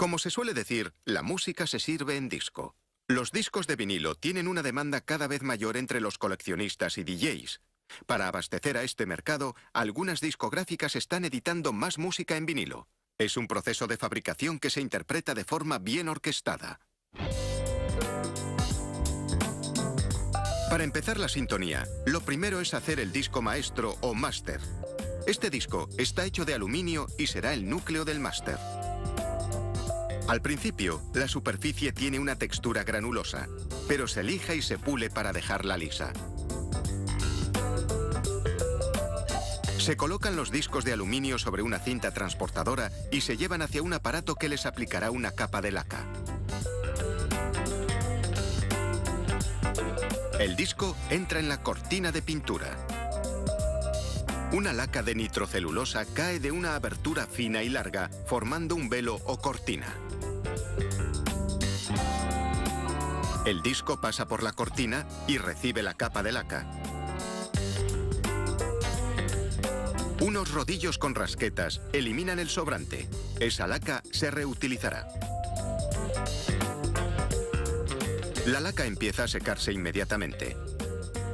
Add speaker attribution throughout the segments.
Speaker 1: Como se suele decir, la música se sirve en disco. Los discos de vinilo tienen una demanda cada vez mayor entre los coleccionistas y DJs. Para abastecer a este mercado, algunas discográficas están editando más música en vinilo. Es un proceso de fabricación que se interpreta de forma bien orquestada. Para empezar la sintonía, lo primero es hacer el disco maestro o máster. Este disco está hecho de aluminio y será el núcleo del máster. Al principio, la superficie tiene una textura granulosa, pero se lija y se pule para dejarla lisa. Se colocan los discos de aluminio sobre una cinta transportadora y se llevan hacia un aparato que les aplicará una capa de laca. El disco entra en la cortina de pintura. Una laca de nitrocelulosa cae de una abertura fina y larga, formando un velo o cortina. El disco pasa por la cortina y recibe la capa de laca. Unos rodillos con rasquetas eliminan el sobrante. Esa laca se reutilizará. La laca empieza a secarse inmediatamente.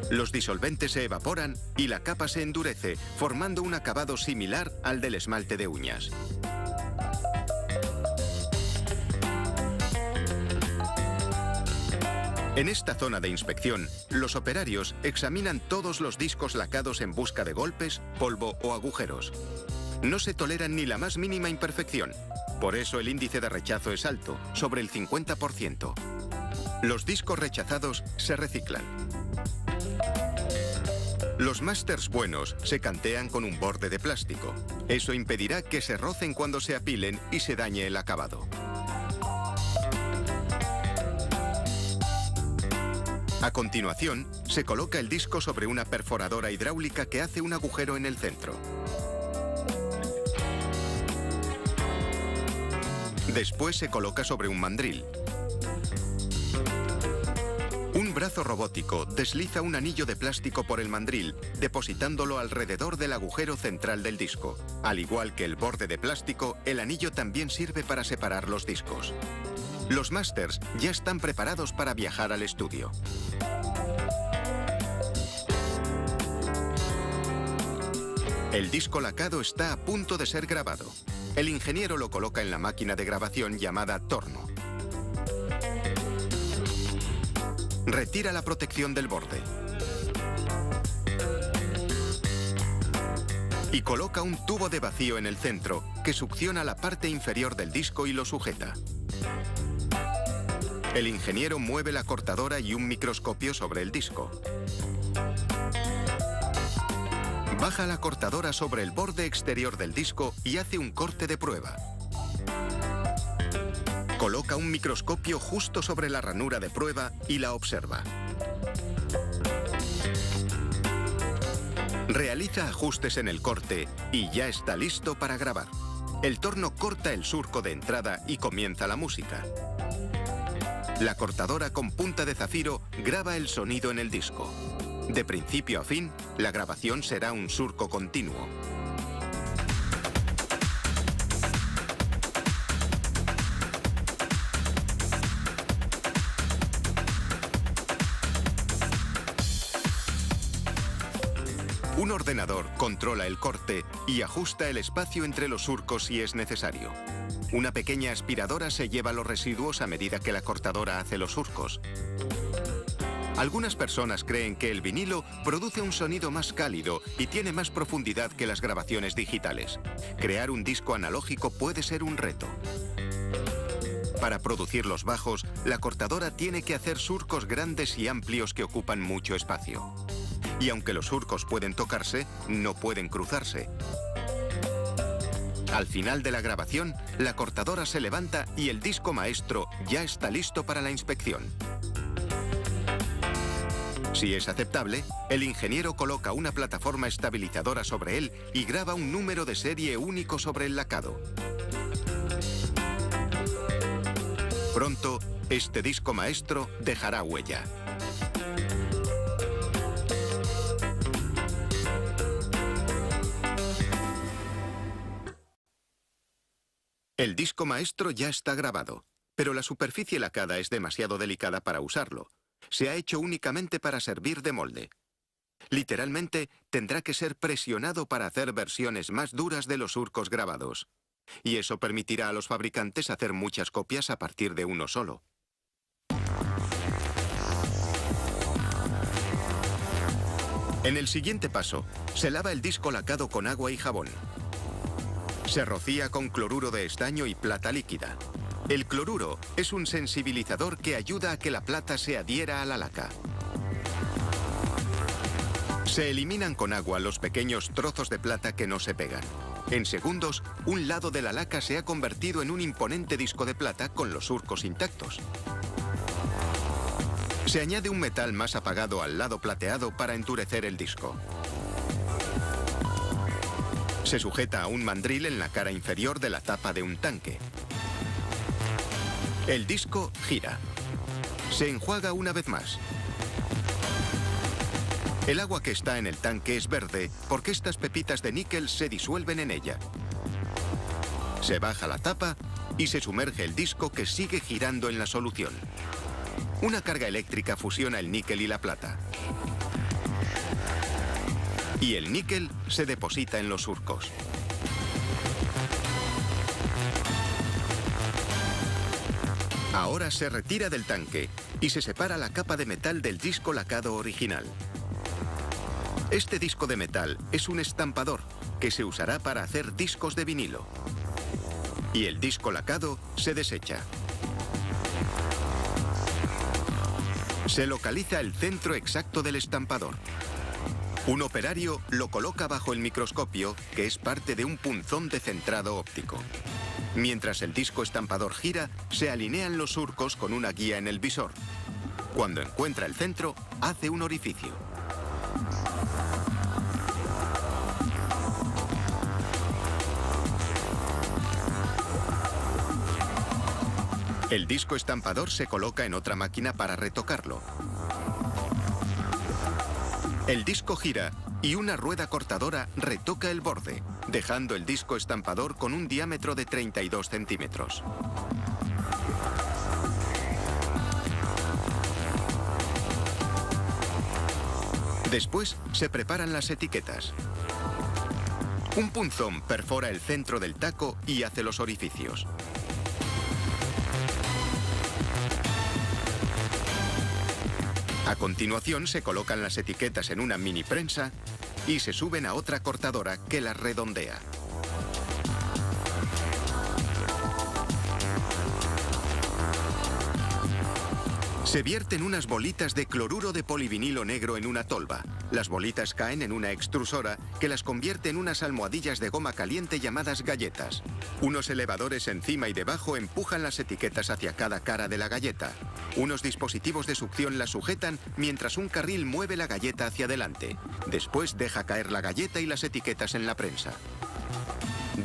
Speaker 1: Los disolventes se evaporan y la capa se endurece, formando un acabado similar al del esmalte de uñas. En esta zona de inspección, los operarios examinan todos los discos lacados en busca de golpes, polvo o agujeros. No se toleran ni la más mínima imperfección. Por eso el índice de rechazo es alto, sobre el 50%. Los discos rechazados se reciclan. Los másters buenos se cantean con un borde de plástico. Eso impedirá que se rocen cuando se apilen y se dañe el acabado. A continuación, se coloca el disco sobre una perforadora hidráulica que hace un agujero en el centro. Después se coloca sobre un mandril. Un brazo robótico desliza un anillo de plástico por el mandril, depositándolo alrededor del agujero central del disco. Al igual que el borde de plástico, el anillo también sirve para separar los discos. Los másters ya están preparados para viajar al estudio. El disco lacado está a punto de ser grabado. El ingeniero lo coloca en la máquina de grabación llamada torno. Retira la protección del borde. Y coloca un tubo de vacío en el centro que succiona la parte inferior del disco y lo sujeta. El ingeniero mueve la cortadora y un microscopio sobre el disco. Baja la cortadora sobre el borde exterior del disco y hace un corte de prueba. Coloca un microscopio justo sobre la ranura de prueba y la observa. Realiza ajustes en el corte y ya está listo para grabar. El torno corta el surco de entrada y comienza la música. La cortadora con punta de zafiro graba el sonido en el disco. De principio a fin, la grabación será un surco continuo. Un ordenador controla el corte y ajusta el espacio entre los surcos si es necesario. Una pequeña aspiradora se lleva los residuos a medida que la cortadora hace los surcos. Algunas personas creen que el vinilo produce un sonido más cálido y tiene más profundidad que las grabaciones digitales. Crear un disco analógico puede ser un reto. Para producir los bajos, la cortadora tiene que hacer surcos grandes y amplios que ocupan mucho espacio. Y aunque los surcos pueden tocarse, no pueden cruzarse. Al final de la grabación, la cortadora se levanta y el disco maestro ya está listo para la inspección. Si es aceptable, el ingeniero coloca una plataforma estabilizadora sobre él y graba un número de serie único sobre el lacado. Pronto, este disco maestro dejará huella. El disco maestro ya está grabado, pero la superficie lacada es demasiado delicada para usarlo. Se ha hecho únicamente para servir de molde. Literalmente, tendrá que ser presionado para hacer versiones más duras de los surcos grabados. Y eso permitirá a los fabricantes hacer muchas copias a partir de uno solo. En el siguiente paso, se lava el disco lacado con agua y jabón. Se rocía con cloruro de estaño y plata líquida. El cloruro es un sensibilizador que ayuda a que la plata se adhiera a la laca. Se eliminan con agua los pequeños trozos de plata que no se pegan. En segundos, un lado de la laca se ha convertido en un imponente disco de plata con los surcos intactos. Se añade un metal más apagado al lado plateado para endurecer el disco. Se sujeta a un mandril en la cara inferior de la tapa de un tanque. El disco gira. Se enjuaga una vez más. El agua que está en el tanque es verde porque estas pepitas de níquel se disuelven en ella. Se baja la tapa y se sumerge el disco que sigue girando en la solución. Una carga eléctrica fusiona el níquel y la plata. Y el níquel se deposita en los surcos. Ahora se retira del tanque y se separa la capa de metal del disco lacado original. Este disco de metal es un estampador que se usará para hacer discos de vinilo. Y el disco lacado se desecha. Se localiza el centro exacto del estampador. Un operario lo coloca bajo el microscopio, que es parte de un punzón de centrado óptico. Mientras el disco estampador gira, se alinean los surcos con una guía en el visor. Cuando encuentra el centro, hace un orificio. El disco estampador se coloca en otra máquina para retocarlo. El disco gira y una rueda cortadora retoca el borde, dejando el disco estampador con un diámetro de 32 centímetros. Después se preparan las etiquetas. Un punzón perfora el centro del taco y hace los orificios. A continuación se colocan las etiquetas en una mini prensa y se suben a otra cortadora que las redondea. Se vierten unas bolitas de cloruro de polivinilo negro en una tolva. Las bolitas caen en una extrusora que las convierte en unas almohadillas de goma caliente llamadas galletas. Unos elevadores encima y debajo empujan las etiquetas hacia cada cara de la galleta. Unos dispositivos de succión las sujetan mientras un carril mueve la galleta hacia adelante. Después deja caer la galleta y las etiquetas en la prensa.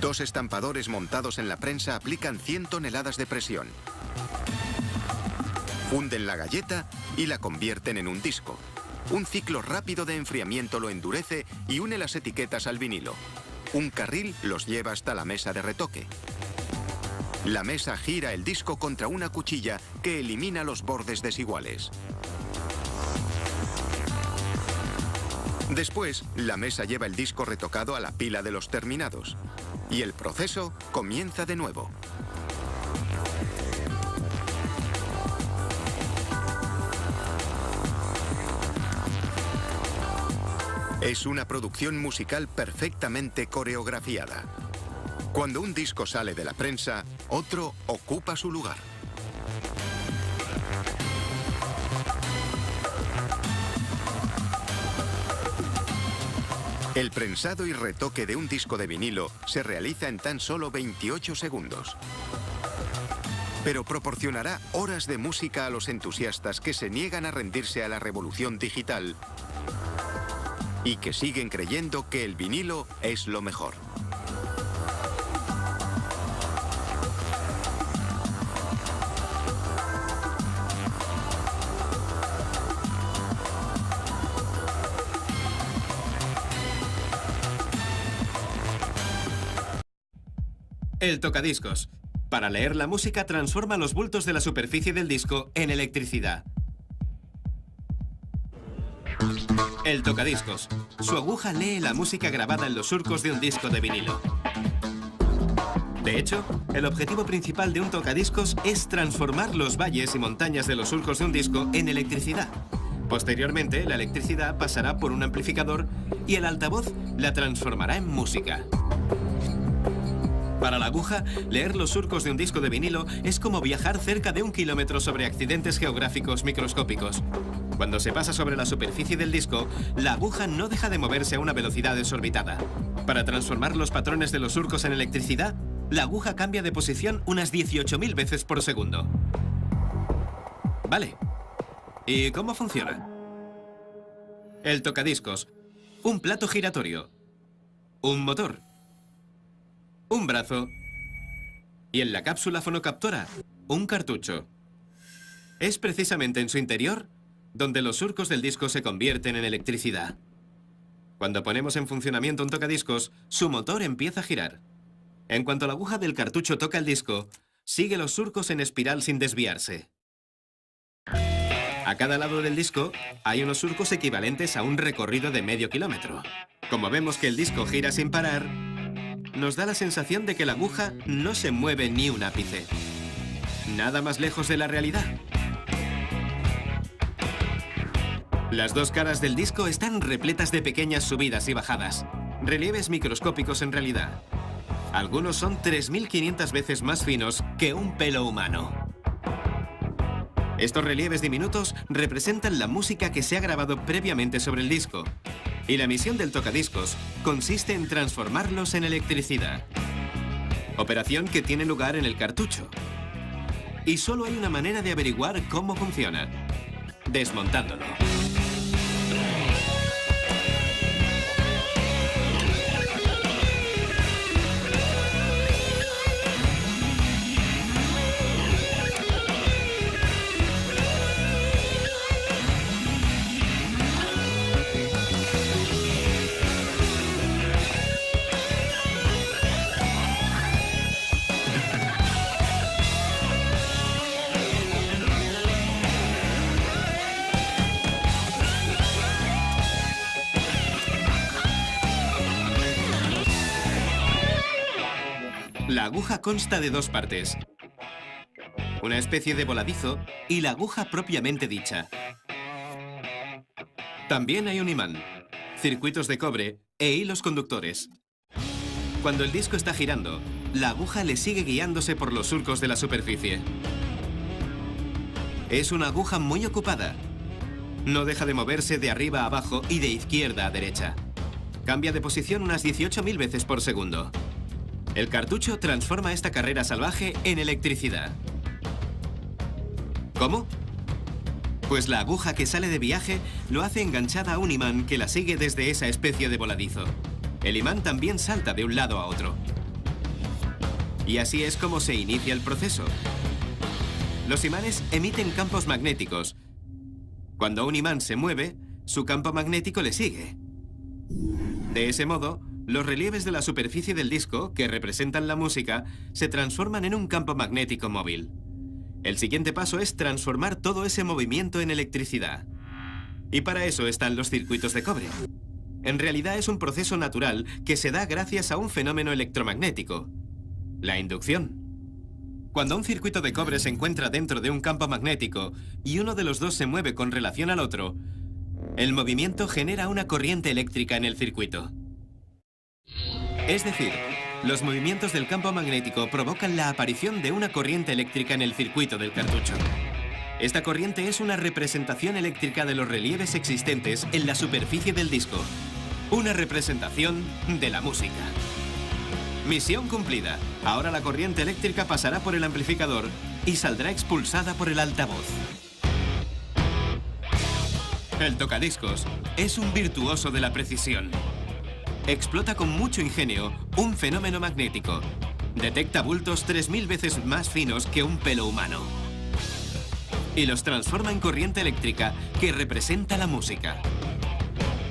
Speaker 1: Dos estampadores montados en la prensa aplican 100 toneladas de presión. Funden la galleta y la convierten en un disco. Un ciclo rápido de enfriamiento lo endurece y une las etiquetas al vinilo. Un carril los lleva hasta la mesa de retoque. La mesa gira el disco contra una cuchilla que elimina los bordes desiguales. Después, la mesa lleva el disco retocado a la pila de los terminados. Y el proceso comienza de nuevo. Es una producción musical perfectamente coreografiada. Cuando un disco sale de la prensa, otro ocupa su lugar. El prensado y retoque de un disco de vinilo se realiza en tan solo 28 segundos. Pero proporcionará horas de música a los entusiastas que se niegan a rendirse a la revolución digital y que siguen creyendo que el vinilo es lo mejor.
Speaker 2: El tocadiscos. Para leer la música, transforma los bultos de la superficie del disco en electricidad. El tocadiscos. Su aguja lee la música grabada en los surcos de un disco de vinilo. De hecho, el objetivo principal de un tocadiscos es transformar los valles y montañas de los surcos de un disco en electricidad. Posteriormente, la electricidad pasará por un amplificador y el altavoz la transformará en música. Para la aguja, leer los surcos de un disco de vinilo es como viajar cerca de 1 kilómetro sobre accidentes geográficos microscópicos. Cuando se pasa sobre la superficie del disco, la aguja no deja de moverse a una velocidad desorbitada. Para transformar los patrones de los surcos en electricidad, la aguja cambia de posición unas 18.000 veces por segundo. Vale. ¿Y cómo funciona? El tocadiscos. Un plato giratorio. Un motor. Un brazo. Y en la cápsula fonocaptora, un cartucho. Es precisamente en su interior donde los surcos del disco se convierten en electricidad. Cuando ponemos en funcionamiento un tocadiscos, su motor empieza a girar. En cuanto la aguja del cartucho toca el disco, sigue los surcos en espiral sin desviarse. A cada lado del disco hay unos surcos equivalentes a un recorrido de medio kilómetro. Como vemos que el disco gira sin parar, nos da la sensación de que la aguja no se mueve ni un ápice. Nada más lejos de la realidad. Las dos caras del disco están repletas de pequeñas subidas y bajadas, relieves microscópicos en realidad. Algunos son 3.500 veces más finos que un pelo humano. Estos relieves diminutos representan la música que se ha grabado previamente sobre el disco. Y la misión del tocadiscos consiste en transformarlos en electricidad. Operación que tiene lugar en el cartucho. Y solo hay una manera de averiguar cómo funciona: desmontándolo. La aguja consta de dos partes: una especie de voladizo y la aguja propiamente dicha. También hay un imán, circuitos de cobre e hilos conductores. Cuando el disco está girando, la aguja le sigue guiándose por los surcos de la superficie. Es una aguja muy ocupada. No deja de moverse de arriba a abajo y de izquierda a derecha. Cambia de posición unas 18.000 veces por segundo. El cartucho transforma esta carrera salvaje en electricidad. ¿Cómo? Pues la aguja que sale de viaje lo hace enganchada a un imán que la sigue desde esa especie de voladizo. El imán también salta de un lado a otro. Y así es como se inicia el proceso. Los imanes emiten campos magnéticos. Cuando un imán se mueve, su campo magnético le sigue. De ese modo, los relieves de la superficie del disco, que representan la música, se transforman en un campo magnético móvil. El siguiente paso es transformar todo ese movimiento en electricidad. Y para eso están los circuitos de cobre. En realidad es un proceso natural que se da gracias a un fenómeno electromagnético: la inducción. Cuando un circuito de cobre se encuentra dentro de un campo magnético y uno de los dos se mueve con relación al otro, el movimiento genera una corriente eléctrica en el circuito. Es decir, los movimientos del campo magnético provocan la aparición de una corriente eléctrica en el circuito del cartucho. Esta corriente es una representación eléctrica de los relieves existentes en la superficie del disco. Una representación de la música. Misión cumplida. Ahora la corriente eléctrica pasará por el amplificador y saldrá expulsada por el altavoz. El tocadiscos es un virtuoso de la precisión. Explota con mucho ingenio un fenómeno magnético. Detecta bultos 3.000 veces más finos que un pelo humano. Y los transforma en corriente eléctrica que representa la música.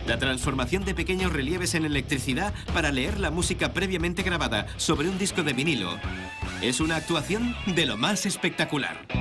Speaker 2: La transformación de pequeños relieves en electricidad para leer la música previamente grabada sobre un disco de vinilo Es una actuación de lo más espectacular.